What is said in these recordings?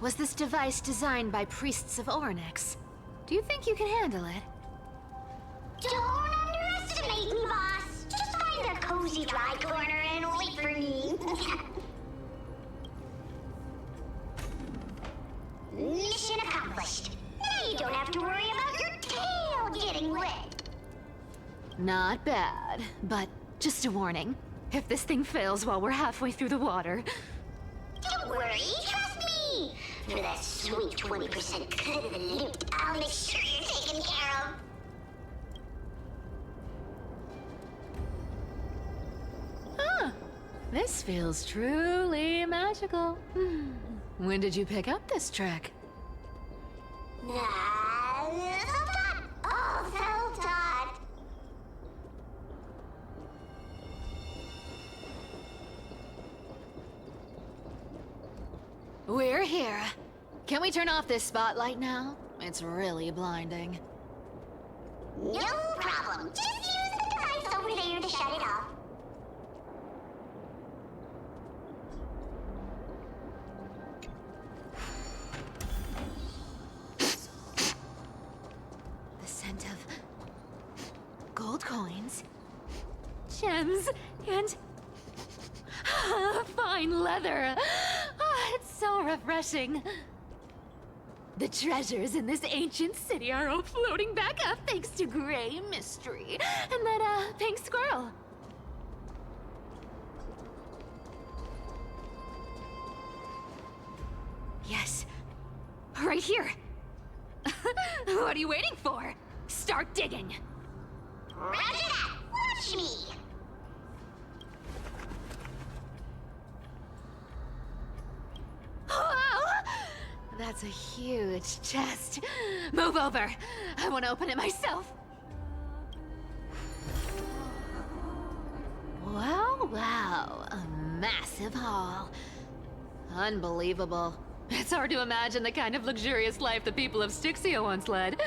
was this device designed by priests of Ornyx. Do you think you can handle it? Don't underestimate me, boss. Just find a cozy dry corner and wait for me. Mission accomplished. Now you don't have to worry about your tail getting wet. Not bad, but just a warning. If this thing fails while we're halfway through the water... Don't worry, trust me. For that sweet 20% cut of the loot, I'll make sure you're taken care of. Huh. This feels truly magical. When did you pick up this trick? Self-taught. Oh, self-taught. We're here. Can we turn off this spotlight now? It's really blinding. No problem. Just use the device over there to shut it off. The scent of gold coins, gems, and fine leather. It's so refreshing. The treasures in this ancient city are all floating back up thanks to Gray Mystery and that, pink squirrel. Yes, right here. What are you waiting for? Start digging. Roger that. Watch me. Wow! That's a huge chest. Move over. I want to open it myself. Wow. A massive haul. Unbelievable. It's hard to imagine the kind of luxurious life the people of Styxia once led.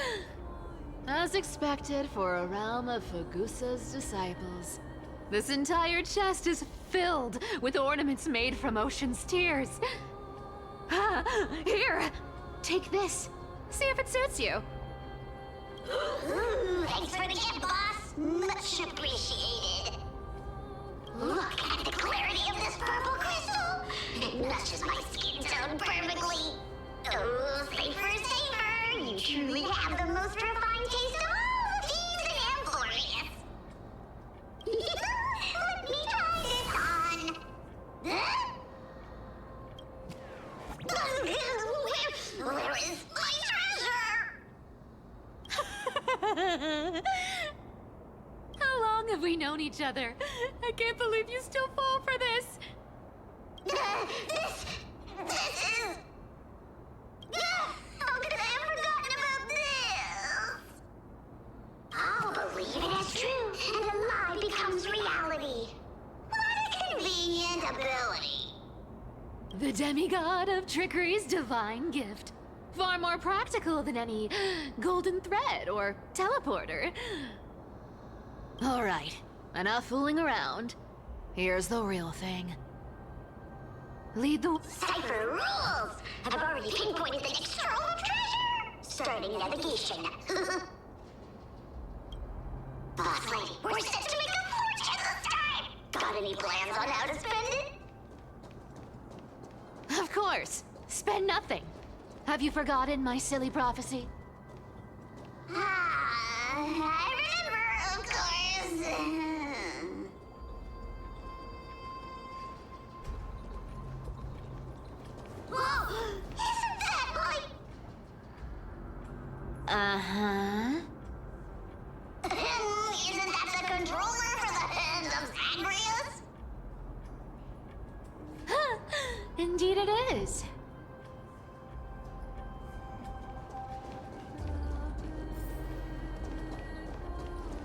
As expected for a realm of Fagusa's disciples. This entire chest is filled with ornaments made from ocean's tears. Here, take this. See if it suits you. Ooh, thanks for the gift, boss. Much appreciated. Look at the clarity of this purple crystal. It matches my skin tone perfectly. Oh, Cipher, you truly have the most refined taste of all the thieves in Amphoreus. Let me try this on. Huh? Where is my treasure? How long have we known each other? I can't believe you still fall for this. This is... How could I have forgotten about this? I'll believe it as true, and a lie becomes reality. What a convenient ability. The demigod of trickery's divine gift. Far more practical than any golden thread or teleporter. All right, enough fooling around. Here's the real thing. Lead the... Cipher rules! I've already pinpointed the next trove of treasure! Starting navigation. Boss lady, we're set to make a fortune this time! Got any plans on how to spend it? Of course. Spend nothing. Have you forgotten my silly prophecy? I remember, of course. Whoa! Isn't that like... Uh-huh. Isn't that the controller for the hands of Zagreus? Indeed it is.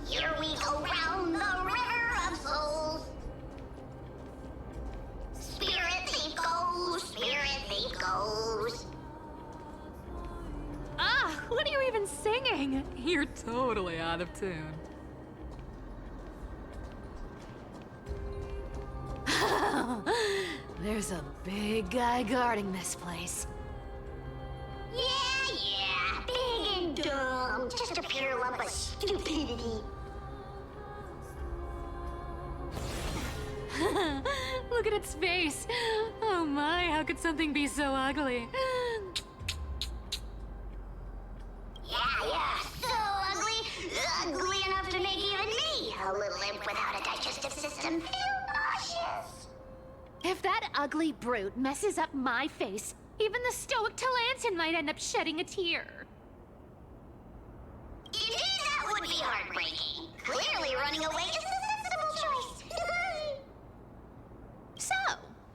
Here we go round the river of souls. Spirit thief goes. Ah, what are you even singing? You're totally out of tune. There's a big guy guarding this place. dumb. Just a pure lump of stupidity. Look at its face. Oh my, how could something be so ugly? Yeah, so ugly. Ugly enough to make even me, a little imp without a digestive system, feel nauseous. If that ugly brute messes up my face, even the stoic Talantin might end up shedding a tear. Indeed, that would be heartbreaking. Clearly running away is the sensible choice. So,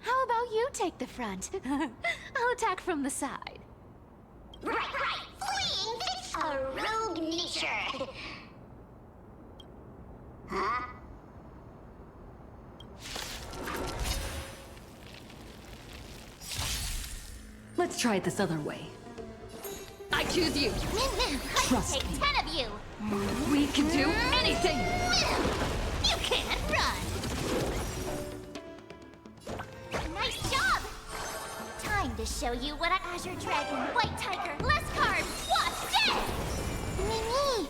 how about you take the front? I'll attack from the side. Right. Fleeing fits a rogue nature. Huh? Let's try it this other way. I choose you. Trust Take me. 10 of you. We can do anything. You can't run. Nice job. Time to show you what I Azure Dragon, White Tiger, less carbs. Watch this. Mimi.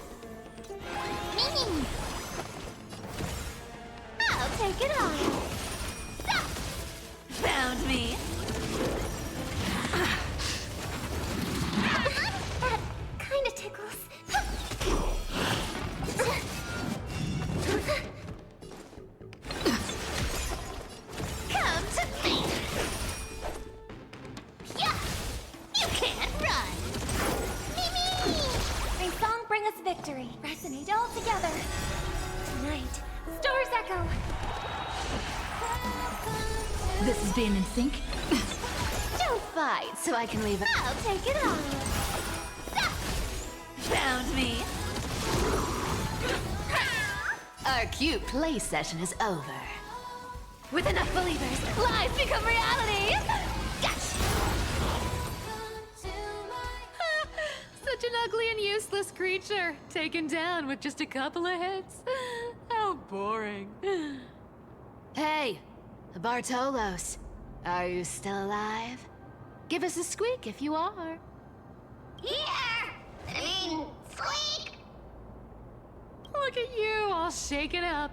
I'll take it on. Stop. Found me. That kind of tickles. Come to me. Yeah, you can't run. Mimi! May song bring us victory. Resonate all together. Tonight, stars echo. This is being in sync. Don't fight, so I can leave it. I'll take it off. Stop! Found me. Our cute play session is over. With enough believers, lies become reality! Gotcha! Such an ugly and useless creature, taken down with just a couple of hits. How boring. Hey, Bartolos, are you still alive? Give us a squeak if you are. Here! Squeak! Look at you, all shaken up.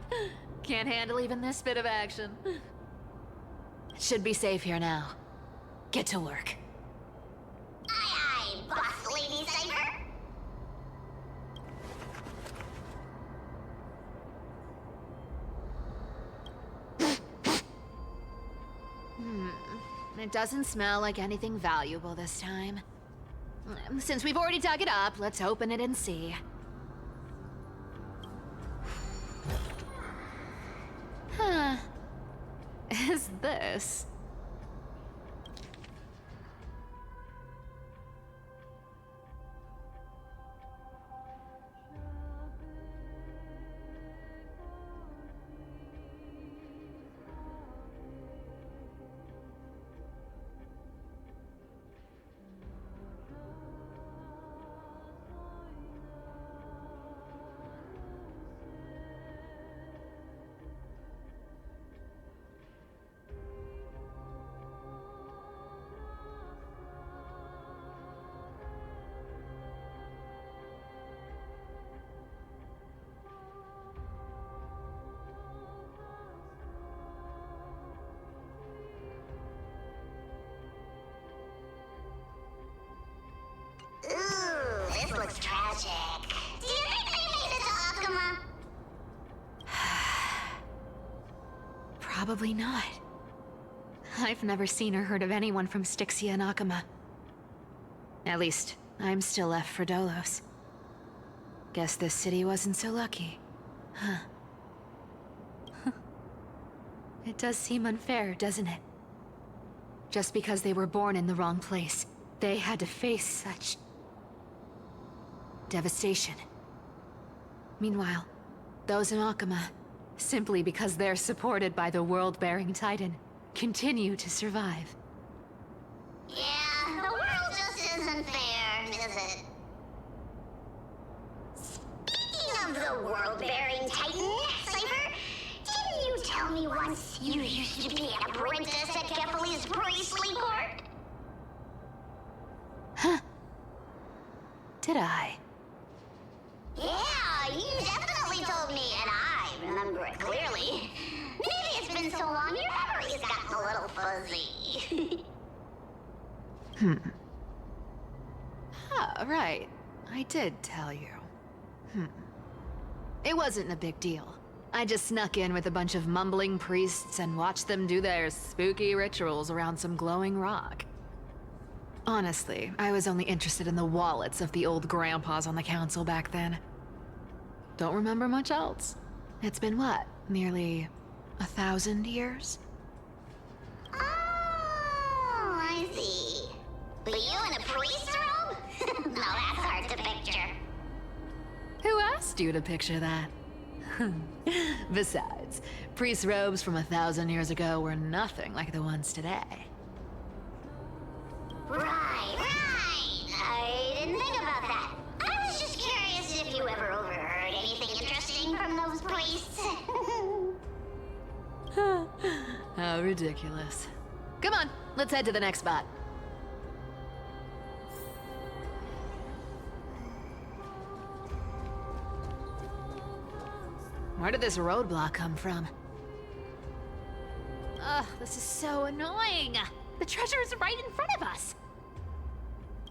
Can't handle even this bit of action. Should be safe here now. Get to work. Aye, boss lady Cipher. It doesn't smell like anything valuable this time. Since we've already dug it up, let's open it and see. Huh. Is this? Ooh, this looks tragic. Do you think they made it to Akuma? Probably not. I've never seen or heard of anyone from Styxia and Akuma. At least, I'm still left for Dolos. Guess this city wasn't so lucky. Huh. It does seem unfair, doesn't it? Just because they were born in the wrong place, they had to face such devastation. Meanwhile, those in Akuma, simply because they're supported by the world-bearing Titan, continue to survive. Yeah, the world just isn't fair, is it? Speaking of the world-bearing Titan, Cipher, didn't you tell me once you used to be an apprentice at Kepali's priestly court? Huh. Did I? Yeah, you definitely told me, and I remember it clearly. Maybe it's been so long your memory's gotten a little fuzzy. Ah, right. I did tell you. It wasn't a big deal. I just snuck in with a bunch of mumbling priests and watched them do their spooky rituals around some glowing rock. Honestly, I was only interested in the wallets of the old grandpas on the council back then. Don't remember much else. It's been what, nearly 1,000 years? Oh, I see. But you in a priest robe? No, that's hard to picture. Who asked you to picture that? Besides, priest robes from 1,000 years ago were nothing like the ones today. Right. I didn't think about that. I was just curious if you ever overheard anything interesting from those priests. How ridiculous. Come on, let's head to the next spot. Where did this roadblock come from? Ugh, this is so annoying. The treasure is right in front of us.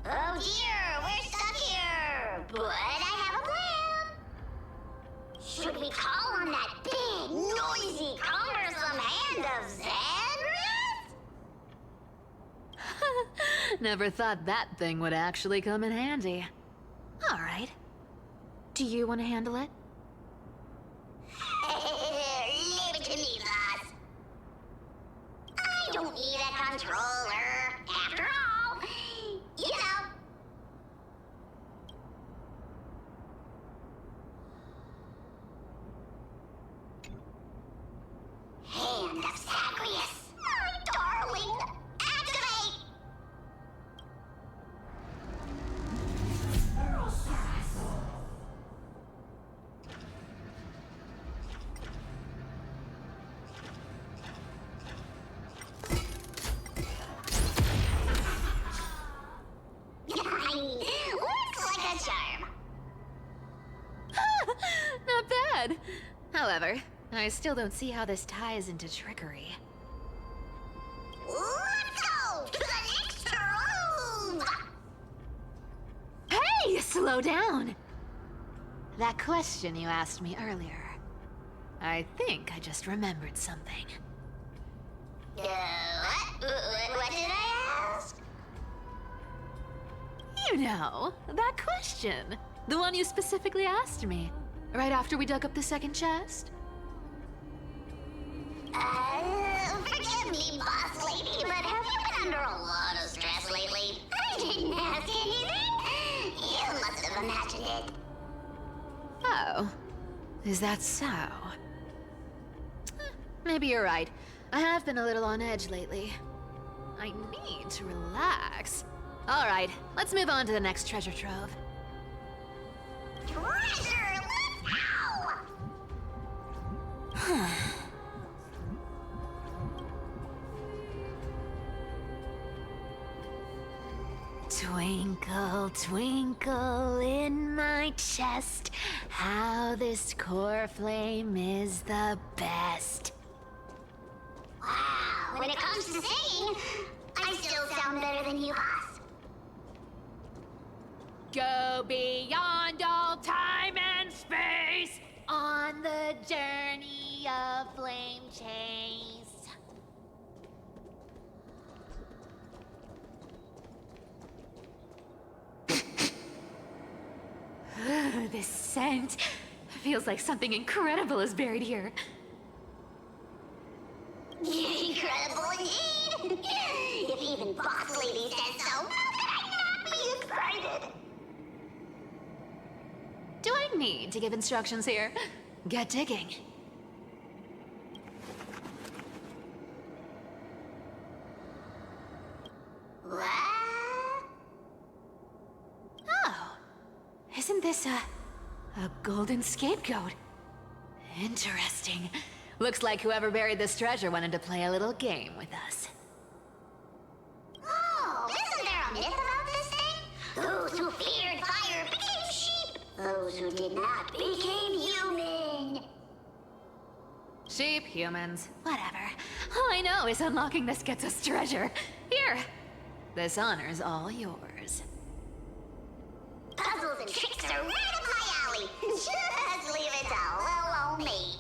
Oh dear, we're stuck here. But I have a plan. Should we call on that big, noisy, cumbersome hand of Xandris? Never thought that thing would actually come in handy. All right. Do you want to handle it? Leave it to me, boss. I don't need a controller. After all, you know. Hand of Zagreus. My darling. Activate! Looks like a charm. Not bad. However, I still don't see how this ties into trickery. Let's go to the next room. Hey, slow down! That question you asked me earlier. I think I just remembered something. What? What did I ask? You know, that question. The one you specifically asked me. Right after we dug up the second chest. Forgive me, boss lady, but have you been under a lot of stress lately? I didn't ask anything. You must have imagined it. Oh, is that so? Maybe you're right. I have been a little on edge lately. I need to relax. All right, let's move on to the next treasure trove. Treasure, let's go! Twinkle, twinkle in my chest, how this core flame is the best. Wow, when it comes to singing, I still sound better than you, boss. Go beyond all time and space on the journey of flame chase. This scent feels like something incredible is buried here. Incredible indeed! If even Boss Lady says so, how could I not be excited? Do I need to give instructions here? Get digging. What? Oh, isn't this a golden scapegoat? Interesting. Looks like whoever buried this treasure wanted to play a little game with us. Oh, isn't there a myth about this thing? Those who feared fire became sheep. Those who did not become human. Sheep, humans, Whatever. All I know is unlocking this gets us treasure. Here. this honor's all yours. Puzzles and tricks are right up my alley. Just leave it to little me.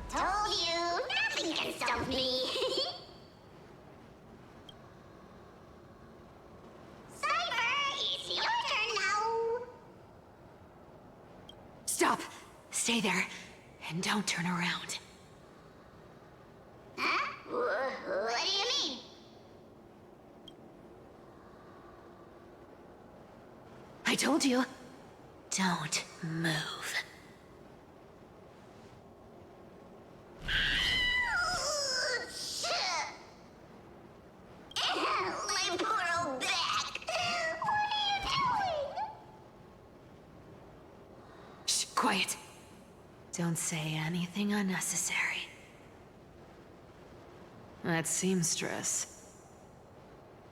Told you, nothing can stop me. Cipher, it's your turn now. Stop! Stay there, and don't turn around. Huh? What do you mean? I told you, don't move. My poor old back. What are you doing? Shh, quiet. Don't say anything unnecessary. That seamstress.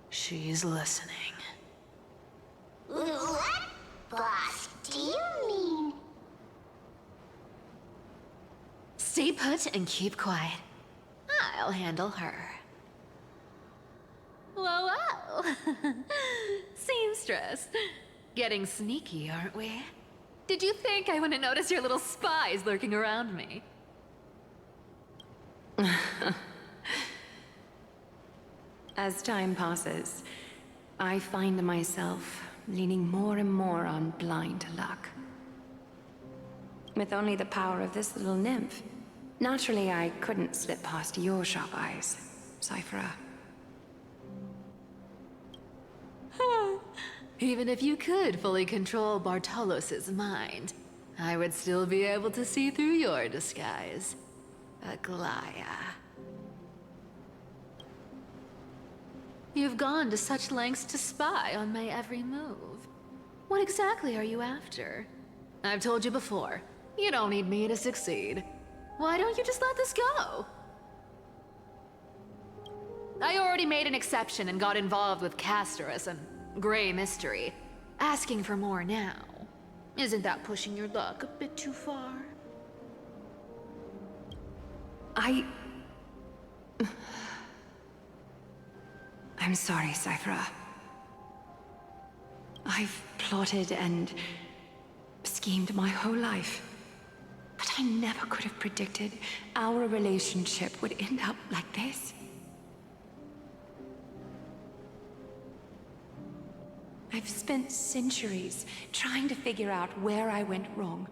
She's listening. What, boss, do you mean? Stay put and keep quiet. I'll handle her. Whoa, whoa. Seamstress. Getting sneaky, aren't we? Did you think I wouldn't notice your little spies lurking around me? As time passes, I find myself leaning more and more on blind luck. With only the power of this little nymph, naturally I couldn't slip past your sharp eyes, Cipher. Even if you could fully control Bartolos's mind, I would still be able to see through your disguise. Aglaya. You've gone to such lengths to spy on my every move. What exactly are you after? I've told you before, you don't need me to succeed. Why don't you just let this go? I already made an exception and got involved with Castorice and Grey Mystery. Asking for more now. Isn't that pushing your luck a bit too far? I'm sorry, Cipher. I've plotted and schemed my whole life. But I never could have predicted our relationship would end up like this. I've spent centuries trying to figure out where I went wrong,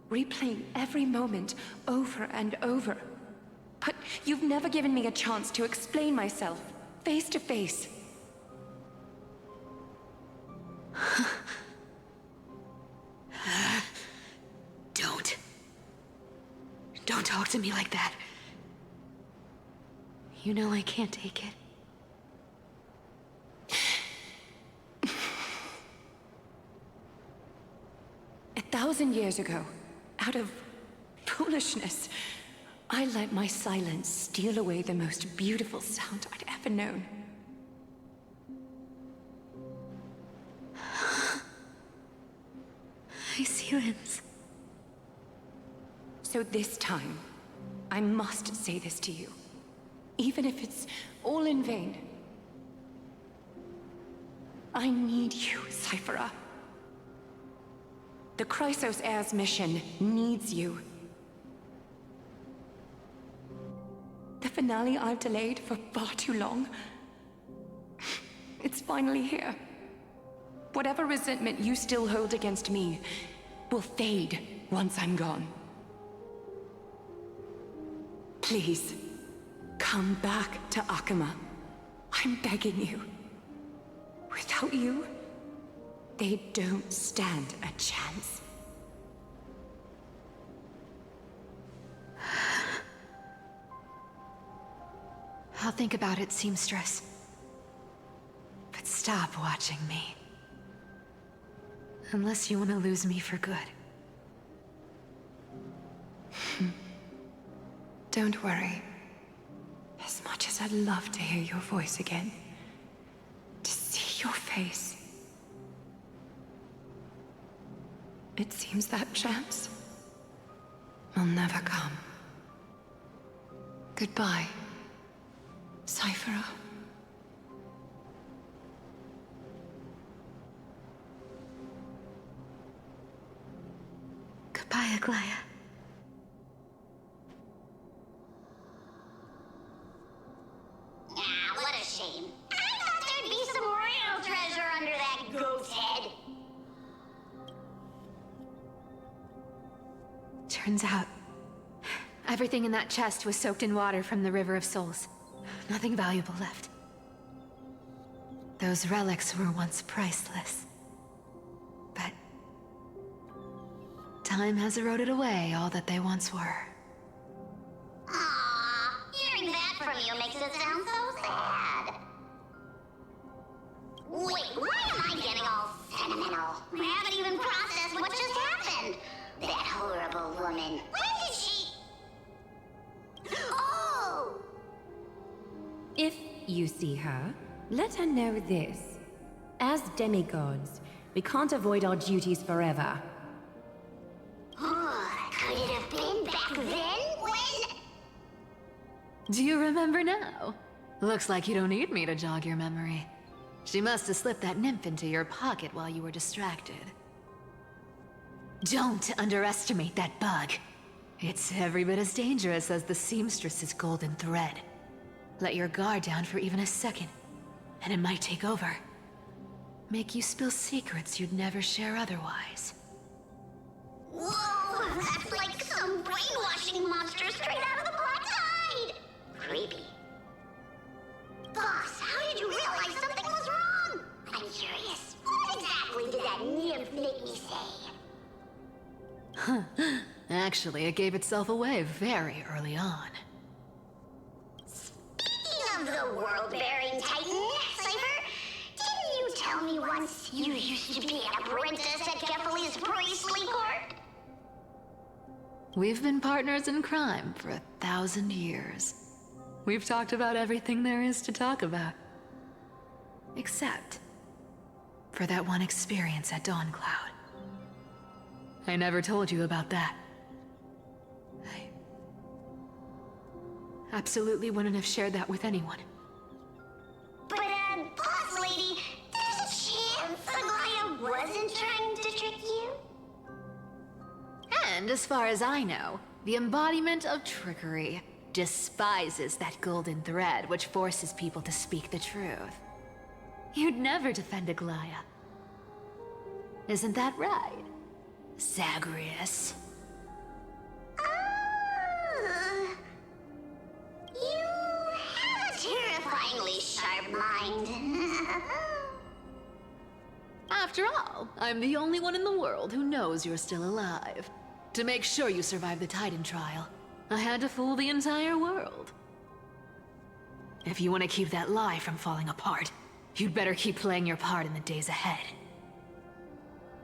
replaying every moment over and over. But you've never given me a chance to explain myself, face to face. Don't talk to me like that. You know I can't take it. 1,000 years ago, out of foolishness, I let my silence steal away the most beautiful sound I'd ever known. I see limbs. So this time, I must say this to you, even if it's all in vain. I need you, Cipher. The Chrysos Heir's mission needs you. The finale I've delayed for far too long. It's finally here. Whatever resentment you still hold against me will fade once I'm gone. Please, come back to Akama. I'm begging you. Without you, they don't stand a chance. I'll think about it, seamstress. But stop watching me. Unless you want to lose me for good. Don't worry. As much as I'd love to hear your voice again, to see your face, it seems that chance will never come. Goodbye, Cipher. Goodbye, Aglaya. Ah, what a shame. I thought there'd be some real treasure under that goat's head. Turns out, everything in that chest was soaked in water from the River of Souls. Nothing valuable left. Those relics were once priceless. But time has eroded away all that they once were. Aww, hearing that from you makes it sound so sad. Wait, why am I getting all sentimental? I haven't even processed what just happened. That horrible woman. When did she... Oh! If you see her, let her know this. As demigods, we can't avoid our duties forever. Could it have been back then when... Do you remember now? Looks like you don't need me to jog your memory. She must have slipped that nymph into your pocket while you were distracted. Don't underestimate that bug. It's every bit as dangerous as the seamstress's golden thread. Let your guard down for even a second, and it might take over. Make you spill secrets you'd never share otherwise. Whoa, that's like some brainwashing monster straight out of the Black Tide! Creepy. Boss, how did you realize something was wrong? I'm curious. What exactly did that nymph make me say? Actually, it gave itself away very early on. Speaking of the world-bearing titan, Cipher, didn't you tell me once you used to be an apprentice at Kefali's priestly court? We've been partners in crime for 1,000 years. We've talked about everything there is to talk about. Except for that one experience at Dawncloud. I never told you about that. I absolutely wouldn't have shared that with anyone. But, boss lady, there's a chance Aglaya wasn't trying to trick you? And as far as I know, the embodiment of trickery despises that golden thread which forces people to speak the truth. You'd never defend Aglaya. Isn't that right, Zagreus? You have a terrifyingly sharp mind. After all, I'm the only one in the world who knows you're still alive. To make sure you survive the Titan trial, I had to fool the entire world. If you want to keep that lie from falling apart, you'd better keep playing your part in the days ahead.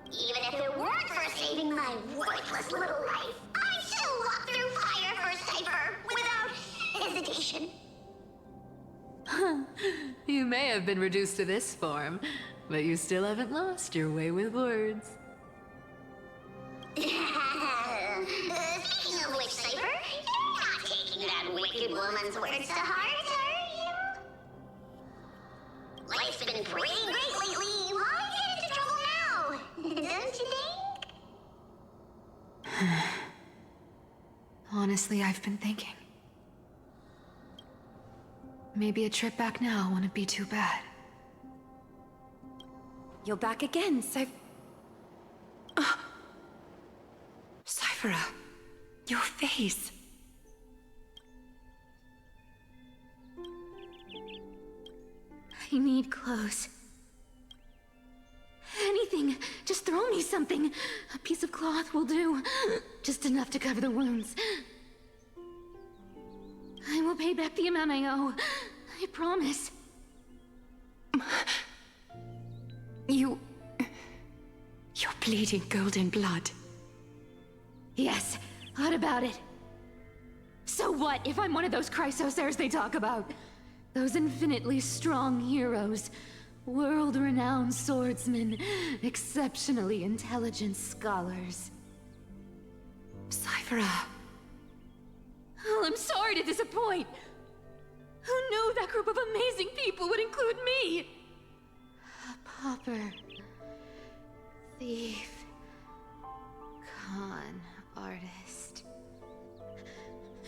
Even if it weren't for saving my worthless little life, I'd still walk through fire for Cipher without hesitation. You may have been reduced to this form, but you still haven't lost your way with words. Speaking of which, Cipher, you're not taking that wicked woman's words to heart, are you? Life's been pretty great lately. Why get into trouble now? Don't you think? Honestly, I've been thinking. Maybe a trip back now wouldn't be too bad. You're back again, Cyphera, your face. I need clothes. Anything anything. Just throw me something. A piece of cloth will do. Just enough to cover the wounds. I will pay back the amount I owe. I promise. You're bleeding golden blood. Yes, what about it? So what if I'm one of those chrysosairs they talk about? Those infinitely strong heroes. World-renowned swordsmen. Exceptionally intelligent scholars. Cipher. Oh, I'm sorry to disappoint. Who knew that group of amazing people would include me? A pauper. Thief. Con artist.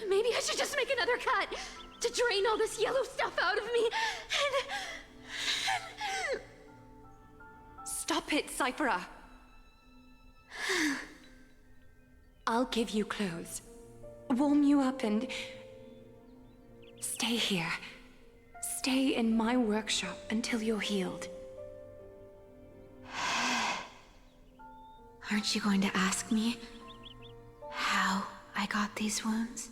Maybe I should just make another cut to drain all this yellow stuff out of me and... Stop it, Cipher. I'll give you clothes. Warm you up and... Stay here. Stay in my workshop until you're healed. Aren't you going to ask me how I got these wounds?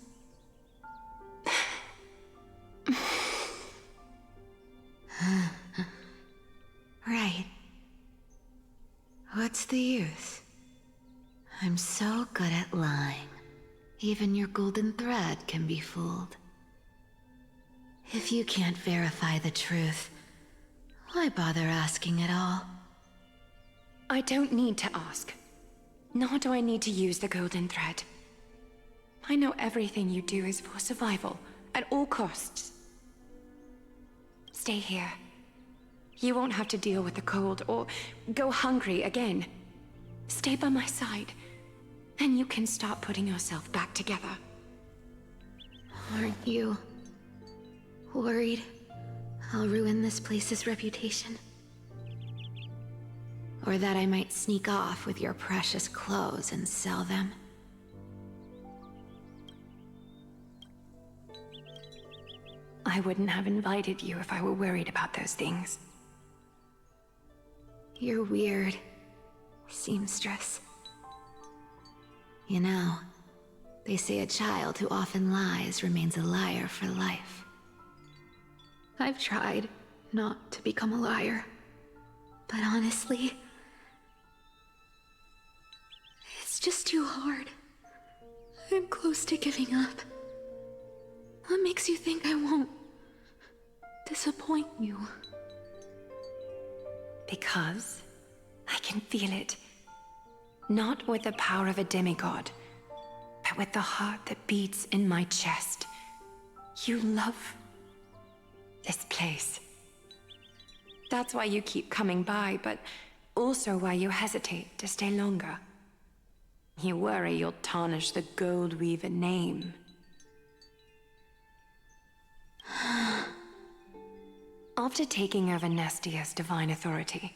Right. What's the use? I'm so good at lying. Even your golden thread can be fooled. If you can't verify the truth, why bother asking at all? I don't need to ask. Nor do I need to use the golden thread. I know everything you do is for survival, at all costs. Stay here. You won't have to deal with the cold or go hungry again. Stay by my side, and you can start putting yourself back together. Aren't you worried I'll ruin this place's reputation? Or that I might sneak off with your precious clothes and sell them? I wouldn't have invited you if I were worried about those things. You're weird, seamstress. You know, they say a child who often lies remains a liar for life. I've tried not to become a liar, but honestly, it's just too hard. I'm close to giving up. What makes you think I won't disappoint you? Because I can feel it. Not with the power of a demigod, but with the heart that beats in my chest. You love this place. That's why you keep coming by, but also why you hesitate to stay longer. You worry you'll tarnish the Gold Weaver name. After taking over Nestia's divine authority,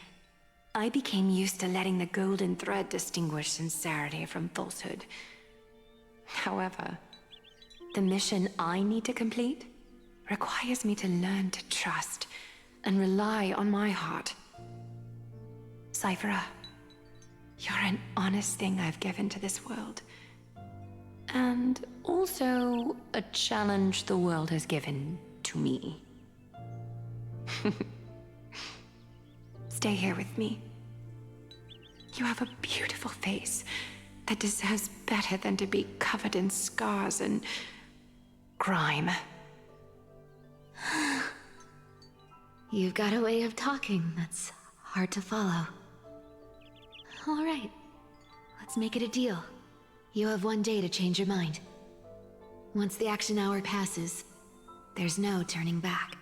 I became used to letting the golden thread distinguish sincerity from falsehood. However, the mission I need to complete requires me to learn to trust and rely on my heart. Cipher, you're an honest thing I've given to this world. And also a challenge the world has given to me. Stay here with me. You have a beautiful face that deserves better than to be covered in scars and grime. You've got a way of talking that's hard to follow. All right, let's make it a deal. You have 1 day to change your mind. Once the action hour passes, there's no turning back.